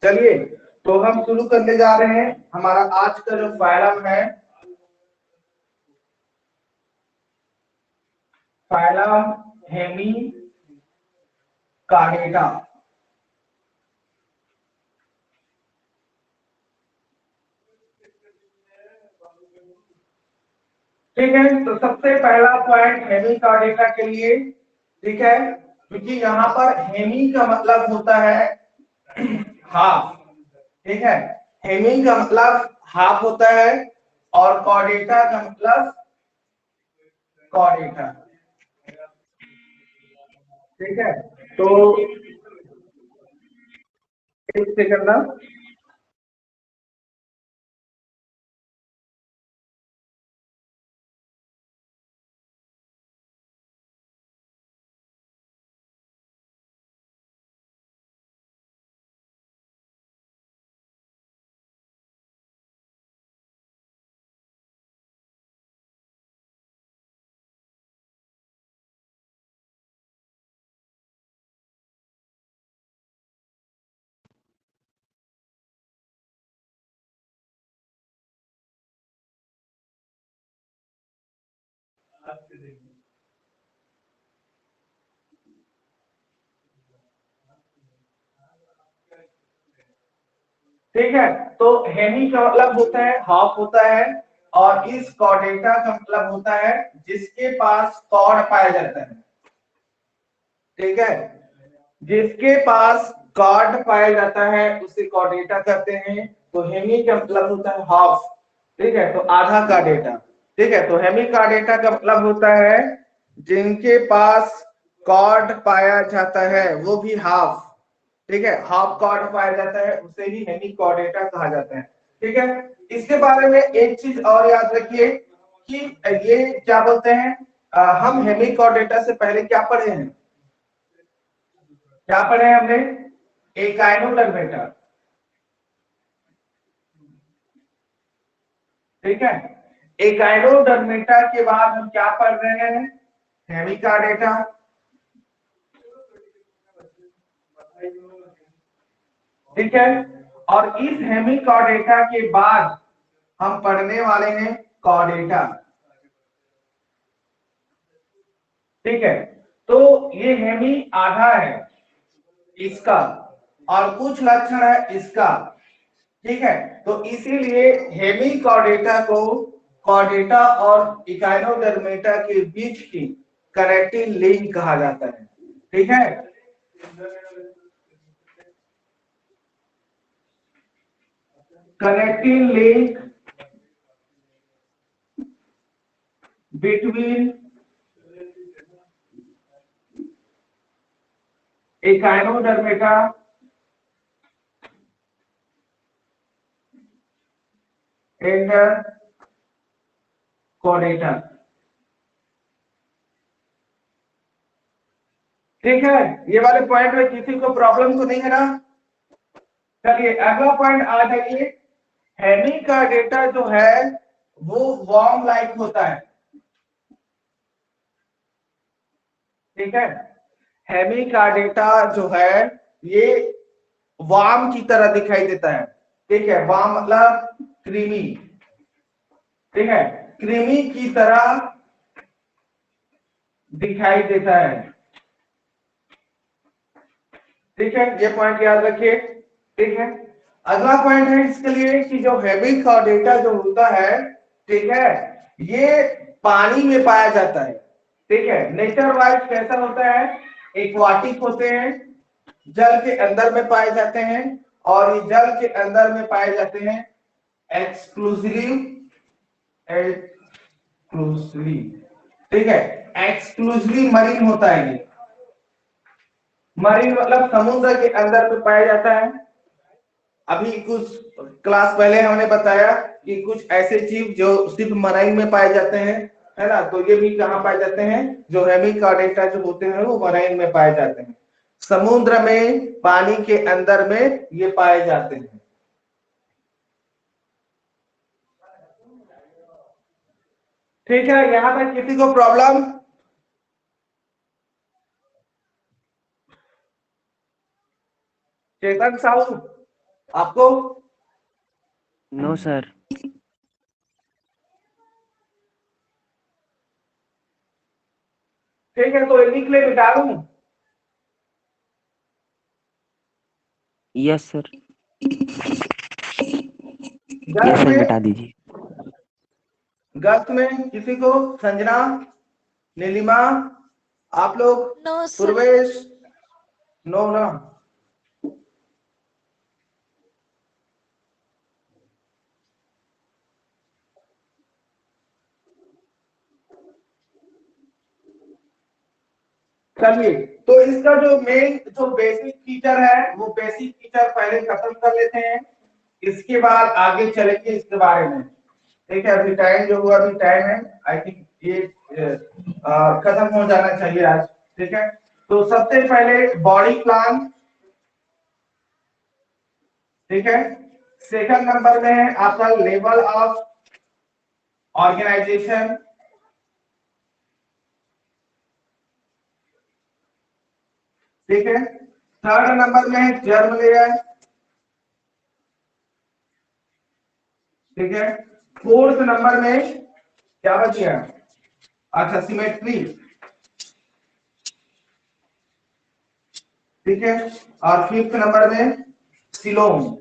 चलिए, तो हम शुरू करने जा रहे हैं। हमारा आज का जो फाइलम है, फाइलम हेमिकार्डेटा। ठीक है, तो सबसे पहला पॉइंट हेमिकार्डेटा के लिए, ठीक है, क्योंकि यहाँ पर हेमी का मतलब होता है हाफ। ठीक है, हेमी का मतलब हाफ होता है और कॉर्डेटा का मतलब कॉर्डेटा। ठीक है, तो इससे करना। ठीक है, तो हेमी का मतलब होता है हाफ होता है, और इस कॉर्डेटा का मतलब होता है जिसके पास कॉर्ड पाया जाता है। ठीक है, जिसके पास कॉर्ड पाया जाता है उसे कॉर्डेटा कहते हैं। तो हेमी का मतलब होता है हाफ। ठीक है, तो आधा का डेटा। ठीक है, तो हेमी का डेटा का मतलब होता है जिनके पास कॉर्ड पाया जाता है वो भी हाफ। ठीक है, हाफ कॉर्ड पाया जाता है उसे ही हेमी कॉर्डेटा कहा जाता है। ठीक है, इसके बारे में एक चीज और याद रखिए कि ये क्या बोलते हैं, हम हेमी कॉर्डेटा से पहले क्या पढ़े हैं, क्या पढ़े हैं हमने, एकाइनोडर्मेटा। ठीक है, एकाइनोडर्मेटा के बाद हम क्या पढ़ रहे हैं, हेमिकार्डेटा। ठीक है, और इस हेमिकार्डेटा के बाद हम पढ़ने वाले हैं कॉर्डेटा। ठीक है, तो ये हेमी आधा है इसका और कुछ लक्षण है इसका। ठीक है, तो इसीलिए हेमी कॉर्डेटा को कॉर्डेटा और इकाइनोडर्मेटा के बीच की कनेक्टिंग लिंक कहा जाता है। ठीक है, connecting link between echinodermata and Chordata. ठीक है, ये वाले पॉइंट में किसी को प्रॉब्लम तो नहीं है ना। चलिए अगला पॉइंट आ जाइए। हेमी का डेटा जो है वो वार्म लाइक होता है। ठीक है, हेमी का डेटा जो है ये वार्म की तरह दिखाई देता है। ठीक है, वार्म मतलब क्रीमी। ठीक है, क्रीमी की तरह दिखाई देता है। ठीक है, ये पॉइंट याद रखिए। ठीक है, अगला पॉइंट है इसके लिए कि जो हेवी का डेटा जो होता है, ठीक है, ये पानी में पाया जाता है। ठीक है, नेचर वाइज कैसा होता है, एक्वाटिक होते हैं, जल के अंदर में पाए जाते हैं, और ये जल के अंदर में पाए जाते हैं एक्सक्लूसिवली। एक्सक्लूसिवली, ठीक है, एक्सक्लूसिवली मरीन होता है ये। मरीन मतलब समुद्र के अंदर में पाया जाता है। अभी कुछ क्लास पहले हमने बताया कि कुछ ऐसे जीव जो सिर्फ मरीन में पाए जाते हैं, है ना, तो ये भी कहाँ पाए जाते हैं, जो हेमिकार्डेटा जो होते हैं वो मरीन में पाए जाते हैं, समुद्र में पानी के अंदर में ये पाए जाते हैं। ठीक है, यहाँ तक किसी को प्रॉब्लम। चेतन साहू आपको? No sir. ठीक है, तो लिख ले, मिटा दूं? Yes sir. गर्त यस सर, में, मिटा दीजिए। गर्त में किसी को? संजना, नीलिमा, आप लोग? No sir. पूर्वेश? नो ना? चलिए, तो इसका जो मेन जो बेसिक फीचर है वो बेसिक फीचर पहले खत्म कर लेते हैं, इसके बाद आगे चलेंगे इसके बारे में। ठीक है, अभी टाइम जो हुआ अभी टाइम है, आई थिंक ये खत्म हो जाना चाहिए आज। ठीक है, तो सबसे पहले बॉडी प्लान। ठीक है, सेकंड नंबर में है आपका लेवल ऑफ ऑर्गेनाइजेशन। ठीक है, थर्ड नंबर में है जर्म लेयर। ठीक है, फोर्थ नंबर में क्या बच गया? अच्छा, सिमेट्री। ठीक है, और फिफ्थ नंबर में सिलोम।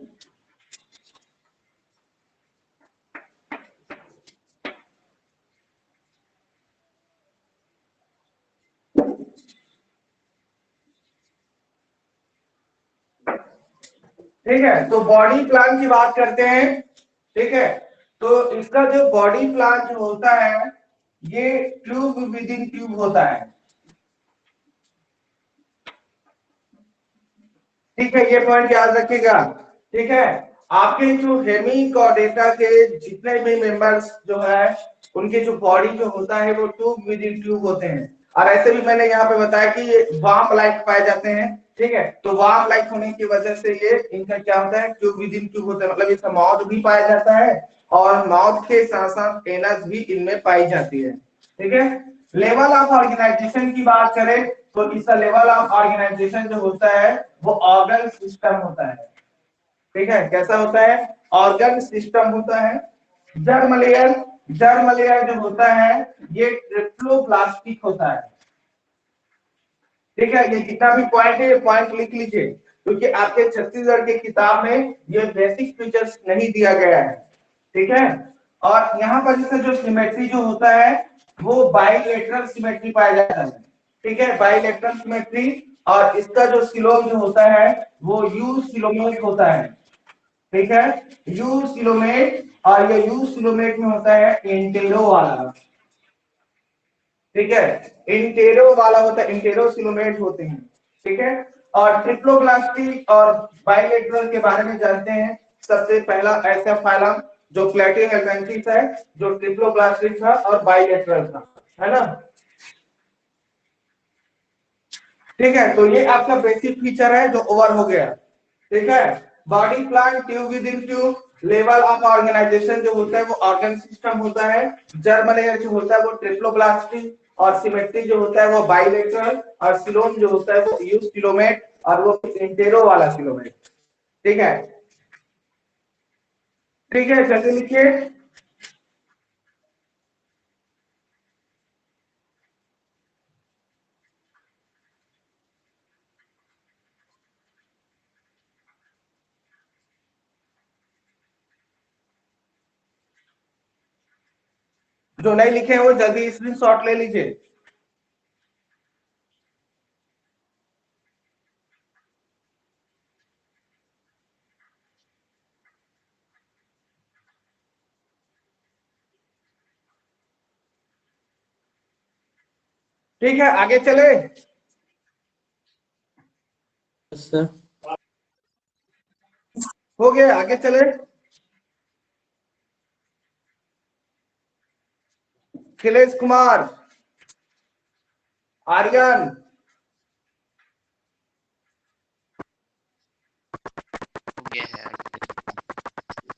ठीक है, तो बॉडी प्लान की बात करते हैं। ठीक है, तो इसका जो बॉडी प्लान जो होता है ये ट्यूब विद इन ट्यूब होता है। ठीक है, ये पॉइंट याद रखिएगा। ठीक है, आपके जो हेमिकोडेटा के जितने भी मेंबर्स जो है उनके जो बॉडी जो होता है वो ट्यूब विद इन ट्यूब होते हैं। और ऐसे भी मैंने यहाँ पे बताया कि ये वार्म लाइक पाए जाते हैं। ठीक है, तो वार्म लाइक होने की वजह से ये इनका क्या होता है, ट्यूब विद इन ट्यूब होता है, मतलब इसका माउथ भी पाया जाता है और माउथ के साथ साथ एनस भी इनमें पाई जाती है। ठीक है, लेवल ऑफ ऑर्गेनाइजेशन की बात करें तो इसका लेवल ऑफ ऑर्गेनाइजेशन जो होता है वो ऑर्गन सिस्टम होता है। ठीक है, कैसा होता है? ऑर्गन सिस्टम होता है। जर्म लेयर, जर्म लेयर जो होता है ये ट्रिप्लोप्लास्टिक होता है। ठीक है, ये जितना भी पॉइंट है ये पॉइंट लिख लीजिए, क्योंकि आपके छत्तीसगढ़ के किताब में ये बेसिक फीचर्स नहीं दिया गया है। ठीक है, और यहाँ पर जैसे जो सिमेट्री जो होता है वो बाइलेटरल सिमेट्री पाया जाता है। ठीक है, बाइलेटरल सिमेट्री। और इसका जो सिलोम जो होता है वो यू सिलोमेट होता है। ठीक है, यू सिलोमेट, और ये यू सिलोमेट में होता है इंटेरो वाला। ठीक है, इंटेरो वाला होता है, इंटेरो सिलोमेट होते हैं। ठीक है, और ट्रिप्लोब्लास्टिक और बाइलेटरल के बारे में जानते हैं। सबसे पहला ऐसा फाइलम जो प्लेटिहेल्मिन्थेस है जो ट्रिप्लोब्लास्टिक था और बाइलेटरल था, है ना? ठीक है, तो ये आपका बेसिक फीचर है जो ओवर हो गया। ठीक है, body plan, tube within tube, level of organisation जो होता है वो ऑर्गन सिस्टम होता है। जर्म लेयर जो होता है वो ट्रिप्लोब्लास्टिक, और सिमेट्री जो होता है वो बाइलेटरल, और सिलोम जो होता है वो यू सिलोमेट, और वो इंटेरो वाला सिलोमेट। ठीक है, ठीक है, जल्दी लिखिए। जो नहीं लिखे हैं वो जल्दी स्क्रीनशॉट ले लीजिए। ठीक है, आगे चले। सर। हो गया, आगे चले। खिलेश कुमार, आर्यन। हो गया है।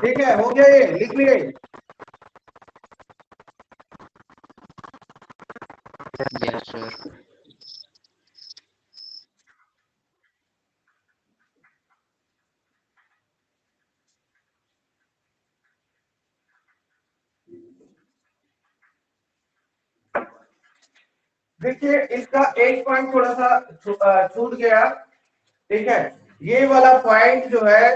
ठीक है, हो गया, ये लिख लिए। Yes sir. देखिए इसका एक पॉइंट थोड़ा सा छूट गया, ठीक है। ये वाला पॉइंट जो है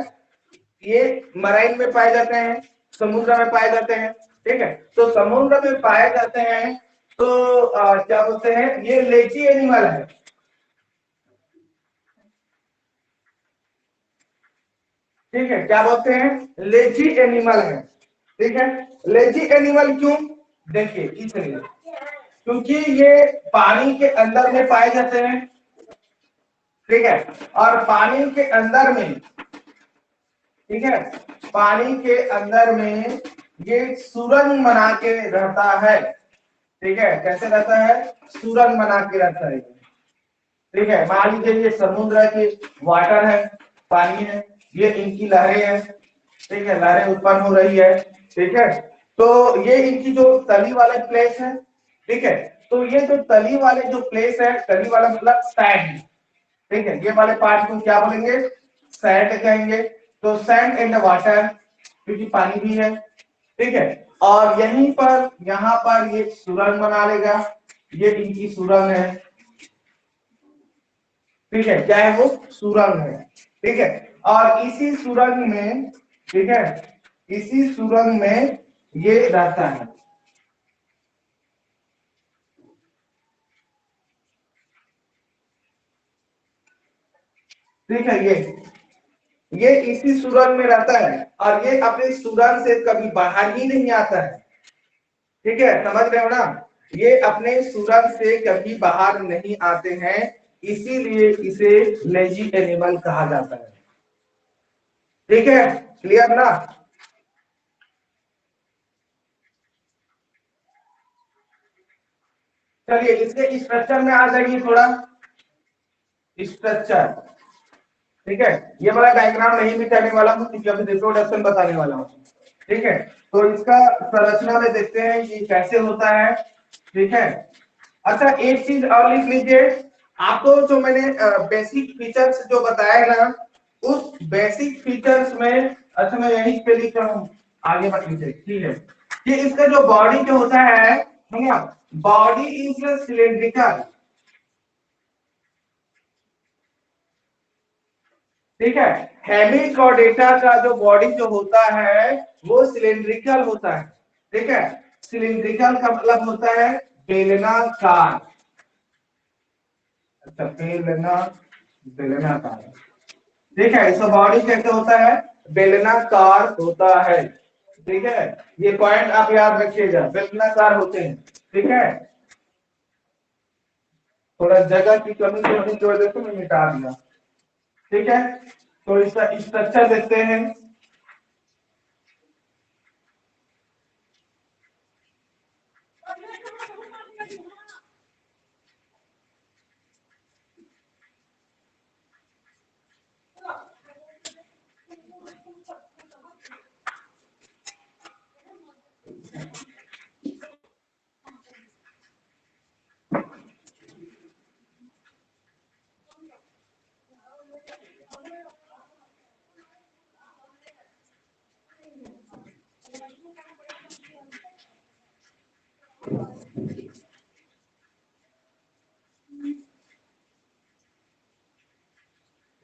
ये मराइन में पाए जाते हैं, समुद्र में पाए जाते हैं, ठीक है। तो समुद्र में पाए जाते हैं तो क्या बोलते हैं, ये लेची एनिमल है, ठीक है। क्या बोलते हैं, लेजी एनिमल है, ठीक है। लेजी एनिमल क्यों, देखिए इसलिए क्योंकि ये पानी के अंदर में पाए जाते हैं, ठीक है। और पानी के अंदर में, ठीक है, पानी के अंदर में ये सुरंग बना के रहता है, ठीक है। कैसे रहता है, सुरंग बना के रहता है, ठीक है। मान लीजिए ये समुद्र की वाटर है, पानी है, ये इनकी लहरें हैं, ठीक है, लहरें उत्पन्न हो रही है, ठीक है। तो ये इनकी जो तली वाले प्लेस है, ठीक है। तो ये जो तली वाले जो प्लेस है, तली वाला मतलब सैंड, ठीक है। ये वाले पार्ट को क्या बोलेंगे, सैंड कहेंगे। तो सैंड एंड वाटर, क्योंकि पानी भी है, ठीक है। और यहीं पर यहाँ पर ये सुरंग बना लेगा, ये इनकी सुरंग है, ठीक है। क्या है वो, सुरंग है, ठीक है। और इसी सुरंग में, ठीक है, इसी सुरंग में ये रहता है, ठीक है। ये इसी सुरंग में रहता है और ये अपने सुरंग से कभी बाहर ही नहीं आता है, ठीक है। समझ रहे हो ना, ये अपने सुरंग से कभी बाहर नहीं आते हैं, इसीलिए इसे लेजी एनिमल कहा जाता है, ठीक है। क्लियर ना, चलिए इसके स्ट्रक्चर में आ जाइए थोड़ा, स्ट्रक्चर, ठीक है। ये वाला डायग्राम नहीं मिटाने वाला हूँ क्योंकि अभी इंट्रोडक्शन बताने वाला हूँ, ठीक है। तो इसका संरचना में देखते हैं ये कैसे होता है, ठीक है। अच्छा एक चीज और लिख लीजिए, आपको जो मैंने बेसिक फीचर्स जो बताया है ना, उस बेसिक फीचर्स में, अच्छा मैं यहीं पे लिख रहा हूँ, आगे मत लीजिए, ठीक है। ये इसका जो बॉडी जो होता है ना, बॉडी इज सिलेंड्रिकल, ठीक है। हेमिचौडेटा का जो बॉडी जो होता है वो सिलिंड्रिकल होता है, ठीक है। सिलिंड्रिकल का मतलब होता है बेलनाकार, अच्छा बेलनाकार, ठीक है। इसका बॉडी कैसे होता है, बेलनाकार होता है, ठीक है। ये पॉइंट आप याद रखिएगा, बेलनाकार होते हैं, ठीक है। थोड़ा जगह की कमी होने की वजह से मैं मिटा दिया, ठीक है। तो इसका स्ट्रक्चर देखते हैं,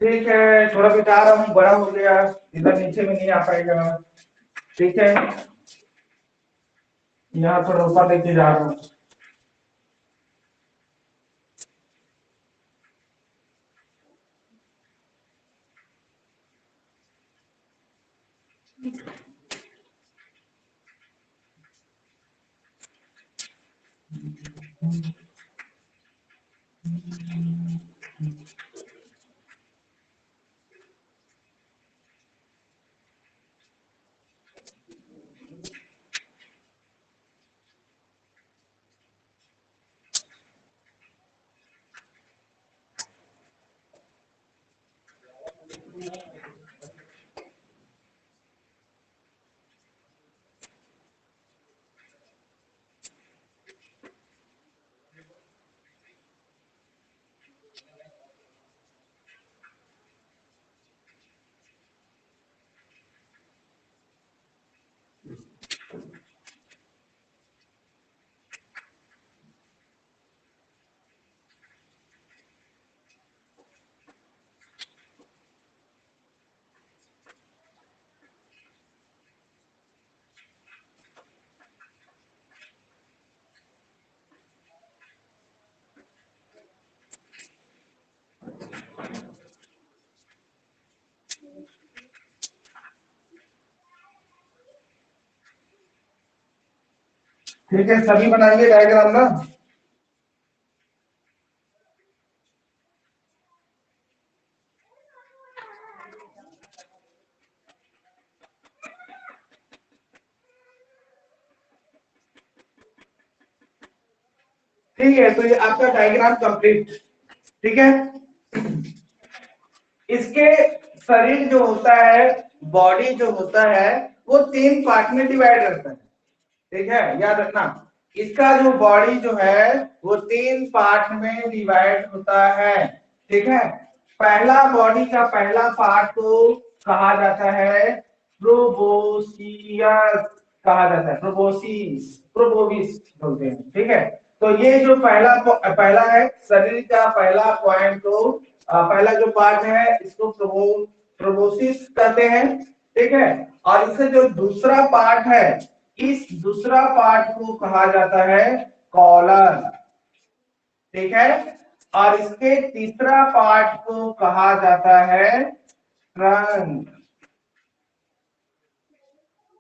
ठीक है। थोड़ा मिटा रहा हूँ, बड़ा हो गया, इधर नीचे में नहीं आ पाएगा, ठीक है। यहाँ थोड़ा ऊपर लेके जा रहा हूँ, ठीक है, सभी बनाएंगे डायग्राम ना। ठीक है, तो ये आपका डायग्राम कंप्लीट। ठीक है, इसके शरीर जो होता है, बॉडी जो होता है, वो 3 पार्ट में डिवाइड रहता है। ठीक है, याद रखना, इसका जो बॉडी जो है वो 3 पार्ट में डिवाइड होता है। ठीक है, पहला बॉडी का पहला पार्ट को कहा जाता है प्रोबोसियस, कहा जाता है प्रोबोसिस, प्रोबोविस बोलते हैं। ठीक है, तो ये जो पहला है शरीर का पहला पॉइंट को, पहला जो पार्ट है इसको प्रोबोसिस कहते हैं। ठीक है, और इससे जो दूसरा पार्ट है, इस दूसरा पार्ट को कहा जाता है कॉलर। ठीक है, और इसके तीसरा पार्ट को कहा जाता है ट्रंक।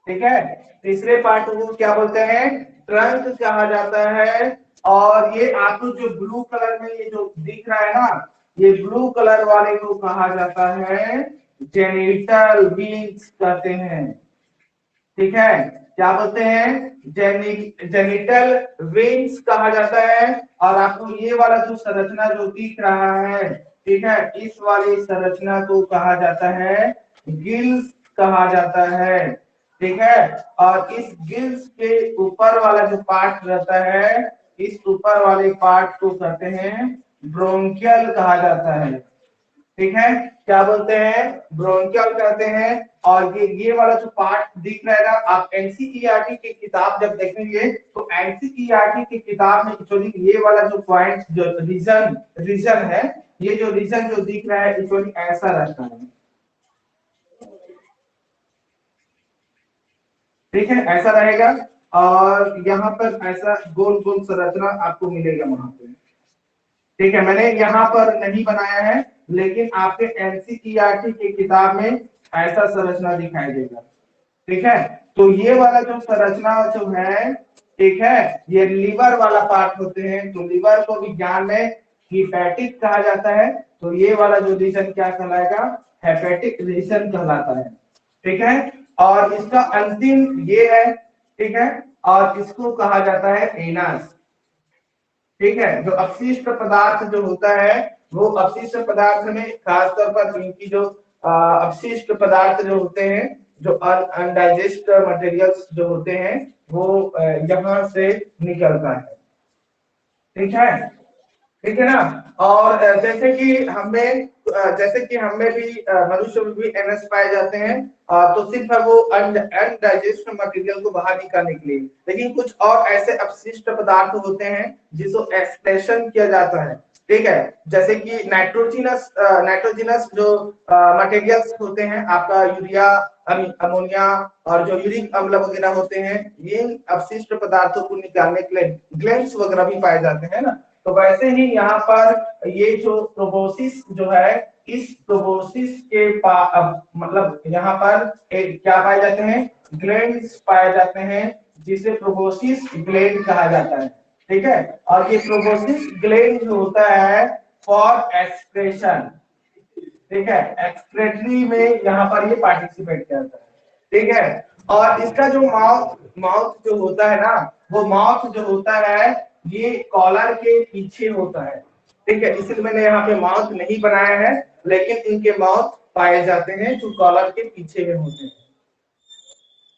ठीक है, तीसरे पार्ट को क्या बोलते हैं, ट्रंक कहा जाता है। और ये आपको जो ब्लू कलर में ये जो दिख रहा है ना, ये ब्लू कलर वाले को कहा जाता है जेनिटल विंग्स कहते हैं। ठीक है, क्या बोलते हैं, जेनिटल विंग्स कहा जाता है। और आपको ये वाला जो संरचना जो दिख रहा है, ठीक है, इस वाली संरचना को कहा जाता है गिल्स, कहा जाता है। ठीक है, और इस गिल्स के ऊपर वाला जो पार्ट रहता है, इस ऊपर वाले पार्ट को कहते हैं ब्रोंकियल, कहा जाता है। ठीक है, क्या बोलते हैं, ब्रोंकियल कहते हैं। और ये वाला जो पार्ट दिख रहा है ना, आप एनसीईआरटी की किताब जब देखेंगे तो एनसीईआरटी की किताब में एक्चुअली ये वाला जो पॉइंट जो रीजन है, ये जो रीजन जो दिख रहा है एक्चुअली ऐसा रहता है। ठीक है, ऐसा रहेगा। और यहाँ पर ऐसा गोल गोल संरचना आपको मिलेगा वहां पे। ठीक है, मैंने यहाँ पर नहीं बनाया है, लेकिन आपके एनसीईआरटी की किताब में ऐसा संरचना दिखाई देगा। ठीक है, तो ये वाला जो संरचना जो है, ठीक है, ये लीवर वाला पार्ट होते हैं। तो लीवर को विज्ञान में हिपैटिक कहा जाता है। तो ये वाला जो रीजन क्या कहलाएगा, हेपेटिक रीजन कहलाता है। ठीक है, और इसका अंतिम ये है। ठीक है, और इसको कहा जाता है एनस। ठीक है, जो अपशिष्ट पदार्थ जो होता है, वो अपशिष्ट पदार्थ में खासतौर पर इनकी जो अपशिष्ट पदार्थ जो होते हैं, जो अनडाइजेस्ट मटेरियल्स जो होते हैं, वो यहाँ से निकलता है। ठीक है, ठीक है ना। और जैसे कि हमें भी मनुष्य में भी एनएस पाए जाते हैं, तो सिर्फ वो अनडाइजेस्ट मटेरियल को बाहर निकालने के लिए। लेकिन कुछ और ऐसे अपशिष्ट पदार्थ होते हैं जिसको एक्सप्रेशन किया जाता है। ठीक है, जैसे कि नाइट्रोजिनस जो मटेरियल्स होते हैं, आपका यूरिया, अमोनिया और जो यूरिक अम्ल वगैरह होते हैं, ये अपशिष्ट पदार्थों को निकालने के लिए ग्लैंड्स वगैरह भी पाए जाते हैं ना। तो वैसे ही यहाँ पर ये जो प्रोबोसिस जो है, इस प्रोबोसिस के मतलब यहाँ पर क्या पाए जाते हैं, ग्लैंड्स पाए जाते हैं, जिसे प्रोबोसिस ग्लैंड कहा जाता है। ठीक है, और ये प्रोबोसिस ग्लैंड जो होता है फॉर एक्सप्रेशन, ठीक है, एक्सक्रेटरी में यहाँ पर ये पार्टिसिपेट करता है। ठीक है, और इसका जो माउथ माउथ जो होता है ना, वो माउथ जो होता है ये कॉलर के पीछे होता है। ठीक है, इसलिए मैंने यहाँ पे माउथ नहीं बनाया है, लेकिन इनके माउथ पाए जाते हैं जो कॉलर के पीछे में होते हैं।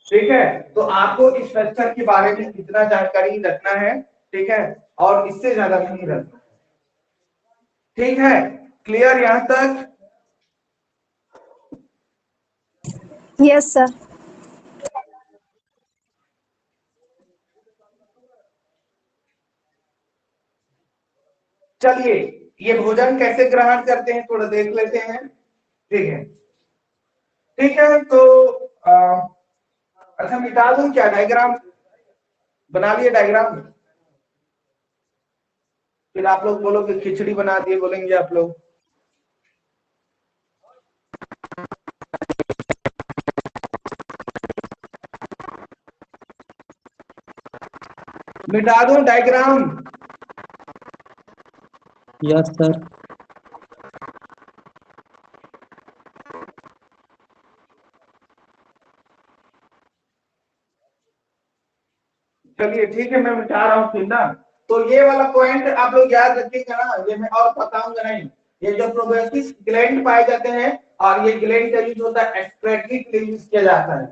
ठीक है, तो आपको स्ट्रक्चर के बारे में इतना जानकारी रखना है। ठीक है, और इससे ज्यादा नहीं रखना। ठीक है, क्लियर यहाँ तक। Yes sir. चलिए, ये भोजन कैसे ग्रहण करते हैं थोड़ा देख लेते हैं। ठीक है, ठीक है, तो अच्छा मिटा दूं क्या, डायग्राम बना लिए डायग्राम। फिर आप लोग बोलोगे खिचड़ी बना दिए, बोलेंगे आप लोग। मिटा दूं डायग्राम? Yes sir. चलिए ठीक है, मैं मिटा रहा हूँ फिर ना। तो ये वाला पॉइंट आप लोग याद रखिएगा ना, ये मैं और बताऊंगा नहीं। ये जो प्रोबेसिस ग्लैंड पाए जाते हैं और ये ग्लैंड का यूज होता है एक्सक्रीटरी के लिए यूज किया जाता है,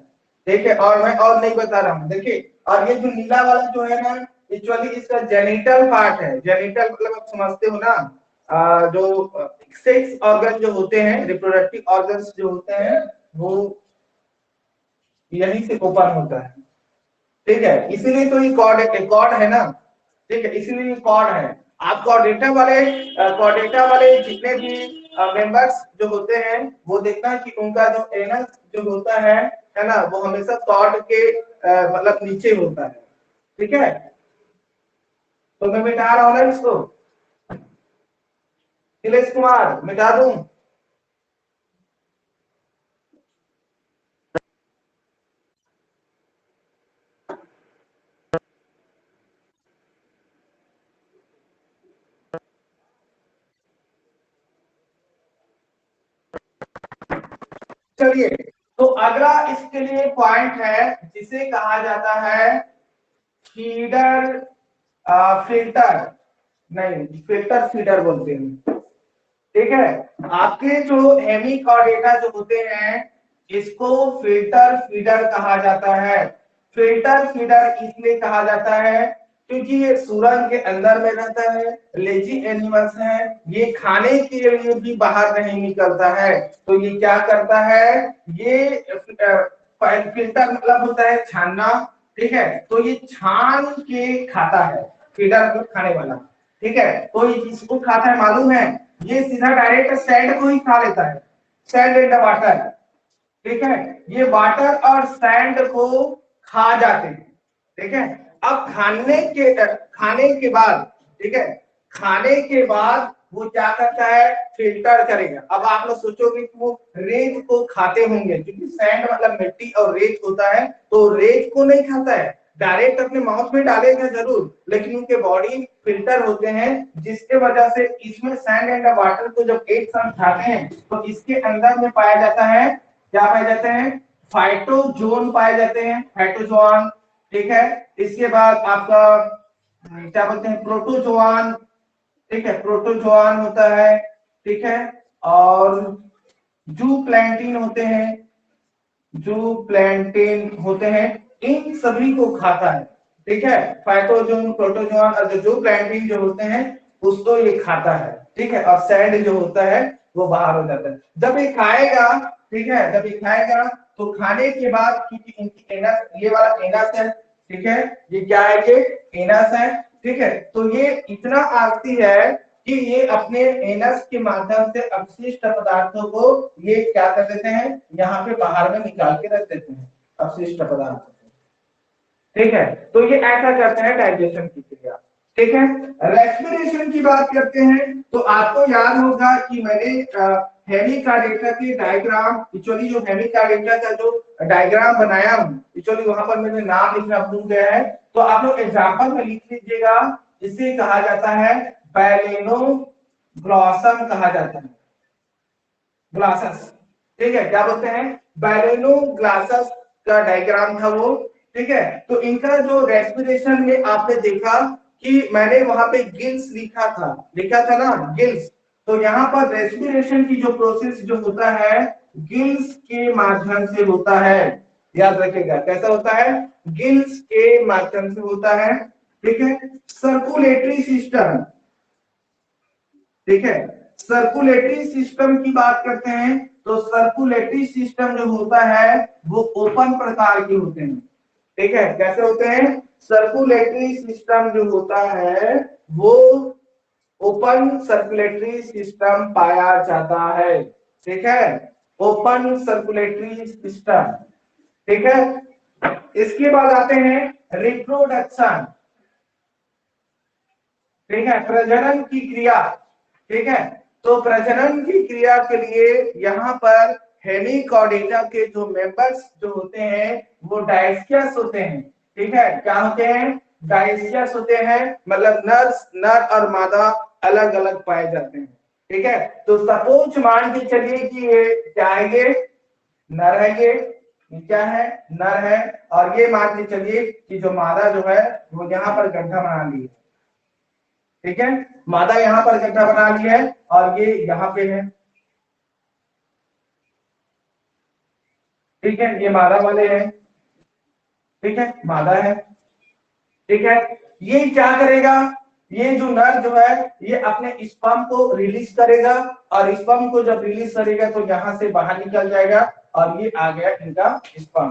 ठीक है। और मैं और नहीं बता रहा हूँ, देखिए। और ये जो नीला वाला जो है ना, एक्चुअली इसका जेनिटल पार्ट है। जेनिटल मतलब आप समझते हो ना, जो सेक्स ऑर्गन जो होते हैं, रिप्रोडक्टिव ऑर्गन्स जो होते हैं, वो यहीं से ओपन होता है, ठीक है। इसीलिए तो ये कॉर्ड है ना, ठीक है, इसीलिए ये कॉर्ड है। आप कॉर्डेटा वाले जितने भी मेंबर्स जो होते हैं, वो देखना कि उनका जो एनस जो होता है ना, वो हमेशा कॉर्ड के मतलब नीचे होता है, ठीक है। तो मैं मिटा रहा हूं ना इसको, नीलेश कुमार, मिटा दूं? चलिए, तो अगला इसके लिए पॉइंट है जिसे कहा जाता है फीडर फिल्टर, नहीं फिल्टर फीडर बोलते हैं, ठीक है। आपके जो हेमिकॉर्डेटा जो होते हैं, इसको फिल्टर फीडर कहा जाता है। फिल्टर फीडर इसलिए कहा जाता है क्योंकि ये सुरंग के अंदर में रहता है, लेजी एनिमल्स है, ये खाने के लिए भी बाहर नहीं निकलता है। तो ये क्या करता है, ये फिल्टर मतलब होता है छानना, ठीक है। तो ये छान के खाता है, फीडर मतलब खाने वाला, ठीक है। तो ये किसको खाता है मालूम है? ये सीधा डायरेक्ट सैंड को ही खा लेता है, सैंड एंड वाटर, ठीक है। ये वाटर और सैंड को खा जाते हैं, ठीक है। अब खाने के बाद, ठीक है, खाने के बाद वो क्या करता है, फिल्टर करेगा। अब आप लोग सोचोगे कि वो रेत को खाते होंगे, क्योंकि सैंड मतलब मिट्टी और रेत होता है, तो रेत को नहीं खाता है, डायरेक्ट अपने माउथ में डालेगा जरूर, लेकिन उनके बॉडी फिल्टर होते हैं, जिसके वजह से इसमें सैंड एंड वाटर को जब एक साथ खाते हैं, तो इसके अंदर में पाया जाता है, क्या पाए जाते हैं, फाइटोजोन पाए जाते हैं, फाइटोजोन, ठीक है। इसके बाद आपका क्या बोलते हैं, प्रोटोजोआन, ठीक है, प्रोटोजोआन होता है, ठीक है। और जू प्लैंटिन होते हैं, जो प्लैंटेन होते हैं, इन सभी को खाता है, ठीक है। फाइटोजोन, प्रोटोजोन और जो प्लैंटेन जो होते हैं, उसको ये खाता है, ठीक है। और सैंड जो होता है वो बाहर हो जाता है जब ये खाएगा, ठीक है। जब ये खाएगा तो खाने के बाद, क्योंकि इनकी एनस, ये वाला एनस है, ठीक है, ये क्या है, ये एनस है, ठीक है। तो ये इतना आलसी है कि ये अपने एनस के माध्यम से अपशिष्ट पदार्थों को ये क्या कर देते हैं, यहाँ पे बाहर में निकाल के रख देते हैं अपशिष्ट पदार्थ, ठीक है। तो ये ऐसा करते हैं डाइजेशन की क्रिया, ठीक है। रेस्पिरेशन की बात करते हैं, तो आपको याद होगा कि मैंने हेमिकॉर्डेटा के डायग्राम, एक्चुअली जो हेमिकॉर्डेटा का जो डायग्राम बनाया हूं, एक्चुअली वहां पर मैंने नाम लिखना भूल गया है, तो आप लोग एग्जांपल में लिख लीजिएगा। इसे कहा जाता है बैलेनोग्लॉसम कहा जाता है, ग्लासेस, ठीक है। क्या बोलते हैं, बैलेनोग्लासेस का डायग्राम था वो, ठीक है। तो इनका जो रेस्पिरेशन में आपने देखा कि मैंने वहां पे गिल्स लिखा था ना, गिल्स। तो यहाँ पर रेस्पिरेशन की जो प्रोसेस जो होता है, गिल्स के माध्यम से होता है, याद रखिएगा कैसा होता है, गिल्स के माध्यम से होता है, ठीक है। सर्कुलेटरी सिस्टम, ठीक है। सर्कुलेटरी सिस्टम की बात करते हैं, तो सर्कुलेटरी सिस्टम जो होता है वो ओपन प्रकार के होते हैं, ठीक है। कैसे होते हैं, सर्कुलेटरी सिस्टम जो होता है वो ओपन सर्कुलेटरी सिस्टम पाया जाता है, ठीक है, ओपन सर्कुलेटरी सिस्टम, ठीक है। इसके बाद आते हैं रिप्रोडक्शन, ठीक है, प्रजनन की क्रिया, ठीक है। तो प्रजनन की क्रिया के लिए यहाँ पर हेमिकॉर्डेटा के जो मेंबर्स जो होते हैं वो डायस्कियस होते हैं, ठीक है। क्या होते हैं, डायसियस होते हैं, मतलब नर और मादा अलग अलग पाए जाते हैं। ठीक है, तो सपोज मान के चलिए कि ये क्या है, ये नर है, ये क्या है, नर है, और ये मान के चलिए कि जो मादा जो है वो यहाँ पर गड्ढा बना ली है। ठीक है, मादा यहाँ पर गड्ढा बना ली है और ये यहाँ पे है। ठीक है, ये मादा वाले हैं। ठीक है, मादा है। ठीक है, ये क्या करेगा, ये जो नर जो है ये अपने स्पर्म को रिलीज करेगा, और स्पर्म को जब रिलीज करेगा तो यहां से बाहर निकल जाएगा, और ये आ गया इनका स्पर्म।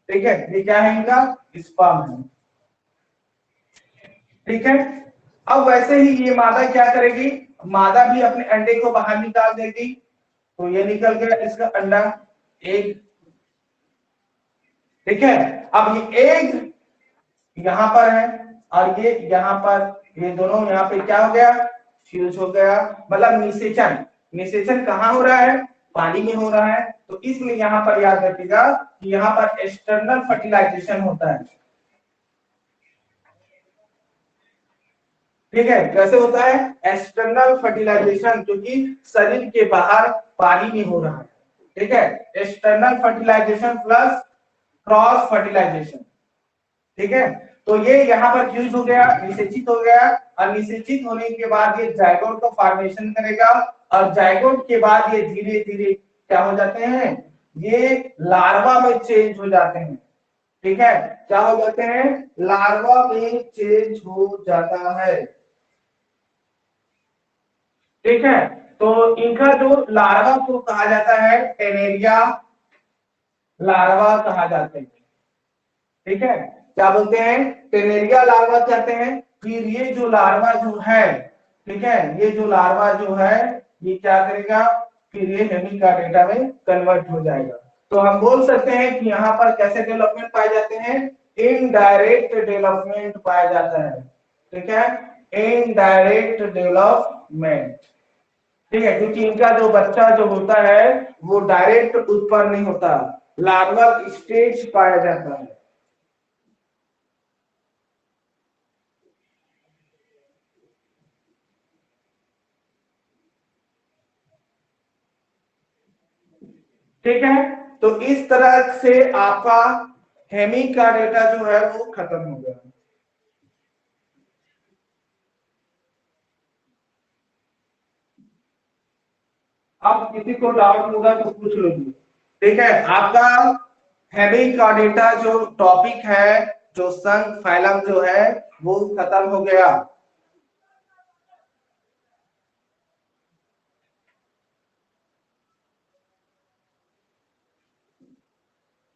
ठीक है, ये क्या है, इनका स्पर्म है। ठीक है, अब वैसे ही ये मादा क्या करेगी, मादा भी अपने अंडे को बाहर निकाल देगी, तो ये निकल गया इसका अंडा, एग। ठीक है, अब ये एग यहां पर है और ये यहां पर, ये दोनों यहाँ पे क्या हो गया, फ्यूज हो गया, मतलब निषेचन। निषेचन कहाँ हो रहा है, पानी में हो रहा है, तो इसलिए यहाँ पर याद रखिएगा कि यहाँ पर एक्सटर्नल फर्टिलाइजेशन होता है। ठीक है, कैसे होता है, एक्सटर्नल फर्टिलाइजेशन, क्योंकि शरीर के बाहर पानी में हो रहा है। ठीक है, external fertilisation plus cross fertilisation. ठीक है, तो ये यहाँ पर फ्यूज हो गया, निषेचित हो गया, और निषेचित होने के बाद ये जायगोट का फॉर्मेशन करेगा, और जायगोट के बाद ये धीरे धीरे क्या हो जाते हैं, ये लार्वा में चेंज हो जाते हैं। ठीक है, क्या हो जाते हैं, लार्वा में चेंज हो जाता है। ठीक है, तो इनका जो लार्वा को कहा जाता है टेनेरिया लार्वा कहा जाते हैं। ठीक है, क्या बोलते हैं, टेनेरिया लार्वा कहते हैं। फिर ये जो लार्वा जो है, ठीक है, ये जो लार्वा जो है ये क्या करेगा, फिर ये हेमिकार्डेटा में कन्वर्ट हो जाएगा। तो हम बोल सकते हैं कि यहाँ पर कैसे डेवलपमेंट पाए जाते हैं, इनडायरेक्ट डेवलपमेंट पाया जाता है। ठीक है, इनडायरेक्ट डेवलपमेंट। ठीक है, क्योंकि इनका जो बच्चा जो होता है वो डायरेक्ट उत्पन्न नहीं होता, लार्वल स्टेज पाया जाता है। ठीक है, तो इस तरह से आपका हेमिकार्डेटा जो है वो खत्म हो गया। अब किसी को डाउट होगा तो पूछ लीजिए। ठीक है, आपका हेमिकार्डेटा जो टॉपिक है, जो संघ फाइलम जो है वो खत्म हो गया।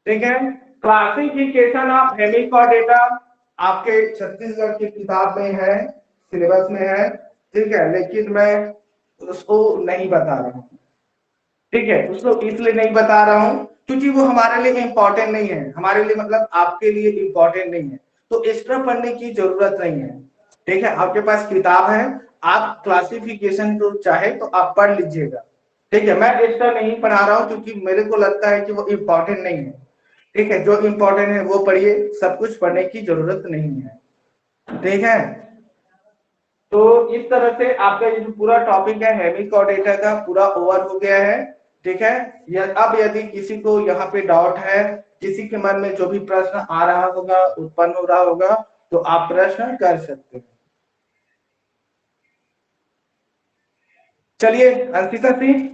ठीक है, क्लासिफिकेशन ऑफ हेमिकार्डेटा आपके छत्तीसगढ़ की किताब में है, सिलेबस में है। ठीक है, लेकिन मैं उसको नहीं बता रहा हूँ। ठीक है, उसको इसलिए नहीं बता रहा हूँ क्योंकि वो हमारे लिए इम्पोर्टेंट नहीं है, हमारे लिए मतलब आपके लिए इम्पोर्टेंट नहीं है, तो एक्स्ट्रा पढ़ने की जरूरत नहीं है। ठीक है, आपके पास किताब है, आप क्लासिफिकेशन को चाहे तो आप पढ़ लीजिएगा। ठीक है, मैं एक्स्ट्रा नहीं पढ़ा रहा हूँ क्योंकि मेरे को लगता है कि वो इम्पोर्टेंट नहीं है। ठीक है, जो इम्पोर्टेंट है वो पढ़िए, सब कुछ पढ़ने की जरूरत नहीं है। ठीक है, तो इस तरह से आपका ये जो पूरा टॉपिक है हेमिकार्डेटा का पूरा ओवर हो गया है। ठीक है, अब यदि किसी को यहाँ पे डाउट है, किसी के मन में जो भी प्रश्न आ रहा होगा, उत्पन्न हो रहा होगा, तो आप प्रश्न कर सकते हैं। चलिए अंशिता सिंह,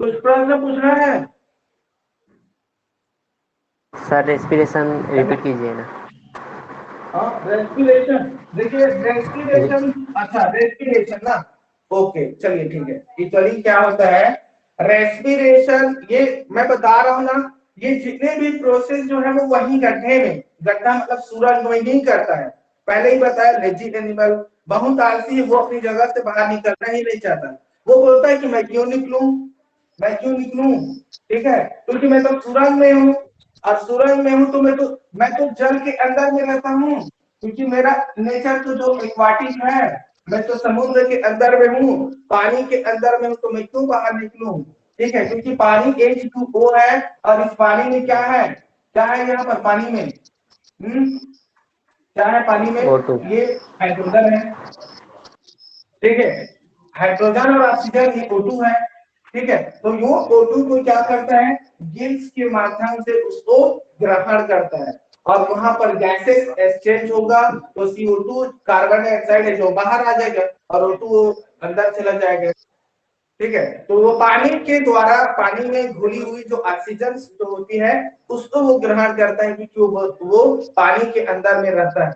कुछ प्रश्न पूछना है? सर रेस्पिरेशन रिपीट कीजिए ना। हाँ, रेस्पिरेशन, देखिए रेस्पिरेशन, अच्छा रेस्पिरेशन ना, ओके चलिए ठीक है। एक्चुअली क्या होता है रेस्पिरेशन, ये मैं बता रहा हूँ ना, ये जितने भी प्रोसेस जो है वो वही गड्ढे में, गड्ढा मतलब सूरज में ही करता है। पहले ही बताया लेजी एनिमल, बहुत आलसी है, वो अपनी जगह से बाहर निकलना ही नहीं चाहता। वो बोलता है कि मैं क्यों निकलूं, मैं क्यों निकलूं, ठीक है, क्योंकि मैं तो सुरंग में हूँ, और सुरंग में हूँ तो मैं तो जल के अंदर में रहता हूँ, क्योंकि मेरा नेचर तो जो एक्वाटिक है, मैं तो समुद्र के अंदर में हूँ, पानी के अंदर में हूँ, तो मैं क्यों बाहर निकलूं, ठीक है, क्योंकि पानी H2O है, और इस पानी में क्या है, क्या है यहाँ पर पानी में, क्या है पानी में, O2। ये हाइड्रोजन है, ठीक है, हाइड्रोजन और ऑक्सीजन ये O2 है, ठीक है, तो वो O2 को क्या करता है, गिल्स के माध्यम से उसको ग्रहण करता है, और वहां पर गैसेस एक्सचेंज होगा, तो CO2 कार्बन डाइऑक्साइड है जो बाहर आ जाएगा, और O2 अंदर चला जाएगा, ठीक है, तो वो पानी के द्वारा पानी में घुली हुई जो ऑक्सीजन जो होती है उसको वो ग्रहण करता है, क्योंकि वो पानी के अंदर में रहता है,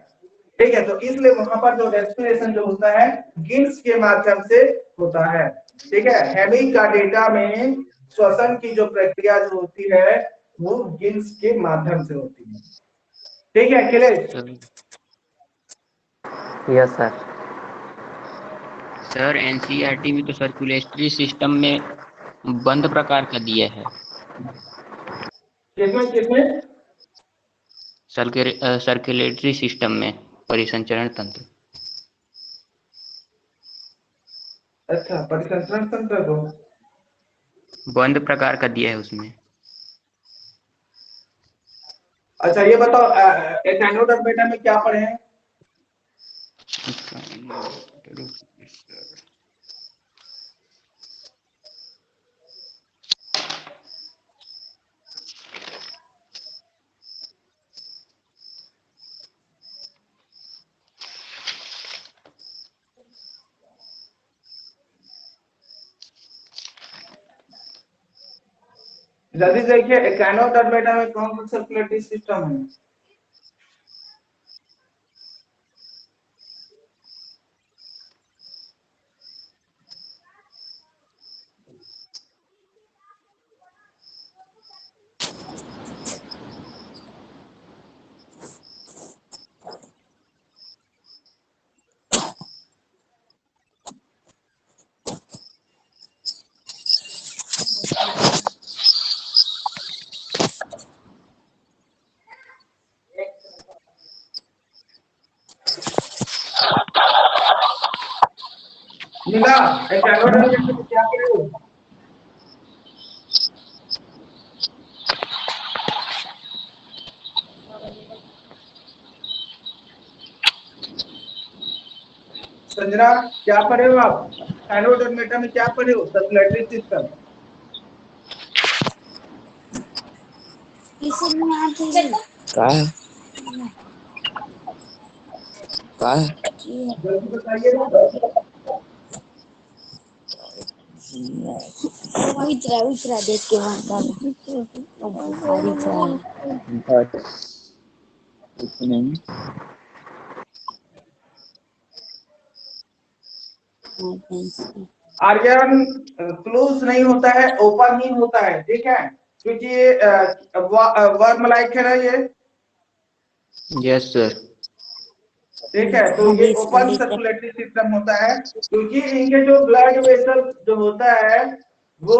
ठीक है, तो इसलिए वहां पर जो रेस्पिरेशन जो होता है गिल्स के माध्यम से होता है, ठीक है, हेमी का डेटा में श्वसन की जो प्रक्रिया जो होती है वो गिल्स के माध्यम से होती है, ठीक है Akhilesh. Yes sir. Sir NCERT में तो सर्कुलेटरी सिस्टम में बंद प्रकार का दिया है। किसमें किसमें? सर्कुलेटरी सिस्टम में परिसंचरण तंत्र। अच्छा, परिसंचरण तंत्र को बंद प्रकार का दिया है उसमें। अच्छा ये बताओ, एकाइनोडर्मेटा में क्या पढ़े हैं? जल्दी देखिए, एकाइनोडर्मेटा में कौन सा सर्कुलेटरी सिस्टम है? नीला, एकाइनोडर्मेटा में क्या पढ़े हो? संजना, क्या पढ़े हो आप? एकाइनोडर्मेटा में क्या पढ़े हो? Circulatory system. का जल्दी बताइए ना। उतरा देख के वहाँ आर्यन क्लोज नहीं होता है, ओपन ही होता है, ठीक है, क्योंकि ये वर्म लाइक है ना ये, यस सर। ठीक है, तो ये ओपन सर्कुलेटरी सिस्टम होता है, क्योंकि इनके जो ब्लड वेसल जो होता है वो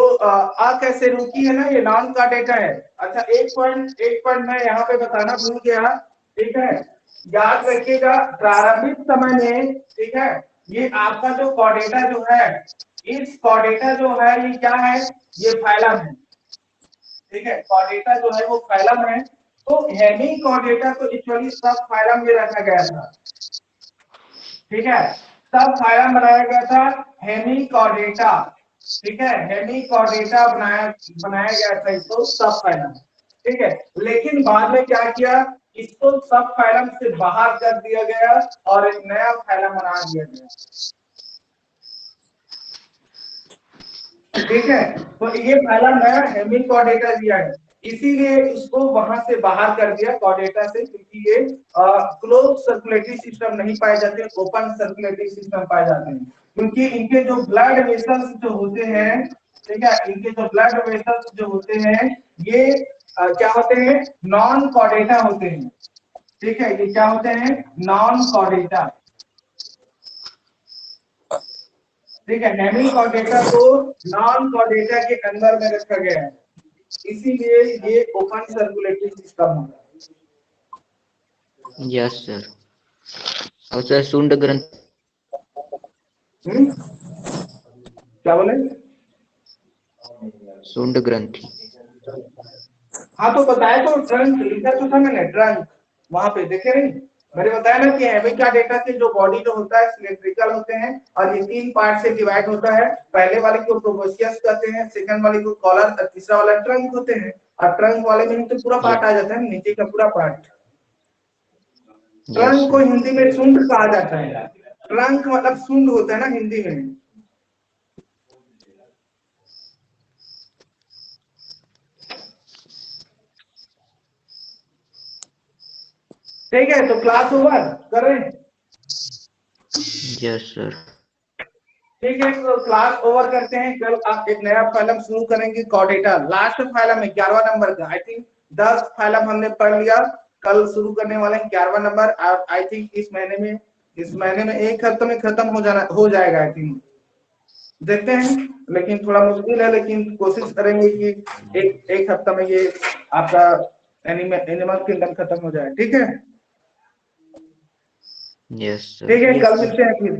अकशेरुकी है ना, ये नॉन कार्डियक है। अच्छा, एक पॉइंट मैं यहाँ पे बताना भूल गया, ठीक है, याद रखिएगा, प्रारंभिक समय में, ठीक है, ये आपका जो कॉर्डेटा जो है, इस कॉर्डेटा जो है ये क्या है, ये फाइलम है, ठीक है, कॉर्डेटा जो है वो फाइलम है, तो हेमी कॉर्डेटा को एक्चुअली सब फाइलम में रखा गया था, ठीक है, सब फाइलम बनाया गया था हेमी कॉर्डेटा, ठीक है, हेमी कॉर्डेटा बनाया गया था इसको सब फाइलम, ठीक है, लेकिन बाद में क्या किया, इसको सब फाइलम से बाहर कर दिया गया और एक नया फाइलम बना दिया गया, ठीक है, तो ये पहला नया हेमी कॉर्डेटा दिया है, इसीलिए इसको वहां से बाहर कर दिया कॉर्डेटा से, क्योंकि ये क्लोज सर्कुलेटरी सिस्टम नहीं पाए जाते, ओपन सर्कुलेटरी सिस्टम पाए जाते हैं, क्योंकि इनके जो ब्लड वेसल्स जो होते हैं, ठीक है, इनके जो ब्लड वेसल्स जो होते हैं ये क्या होते हैं, नॉन कॉर्डेटा होते हैं, ठीक है, ये क्या होते हैं, नॉन कॉर्डेटा, ठीक है, हेमी कॉर्डेटा को नॉन कॉर्डेटा के अंदर में रखा गया है, इसीलिए ये ओपन सर्कुलेटरी सिस्टम होगा। Yes sir. और सर शुंड ग्रंथि। क्या बोले? शुंड ग्रंथि। हाँ तो बताया तो, ट्रंक लिखा तो था मैंने, ट्रंक वहां पे देखे नहीं? मैंने बताया ना कि हेमी का डेटा से जो बॉडी जो होता है सिलेंड्रिकल होते हैं और ये 3 पार्ट से डिवाइड होता है। पहले वाले को प्रोबोसियस कहते हैं, सेकंड वाले को कॉलर और तीसरा वाला ट्रंक होते हैं। और ट्रंक वाले में तो पूरा पार्ट आ जाता है, नीचे का पूरा पार्ट। ट्रंक को हिंदी में शुंड कहा जाता है। ट्रंक मतलब शुंड होता है ना हिंदी में। ठीक है, तो क्लास ओवर कर रहे हैं? Yes sir. ठीक है, तो क्लास ओवर करते हैं। कल आप एक नया फाइलम शुरू करेंगे, कॉर्डेटा लास्ट फाइलम है 11वां नंबर का। आई थिंक 10 फाइलम हमने पढ़ लिया, कल शुरू करने वाले हैं 11वां नंबर। आई थिंक इस महीने में एक हफ्ते में खत्म हो जाएगा आई थिंक, देखते हैं। लेकिन थोड़ा मुश्किल है, लेकिन कोशिश करेंगे कि एक हफ्ता में ये आपका एनिमल किंगडम खत्म हो जाए। ठीक है, यस सर। ठीक है, कल मिलते हैं फिर।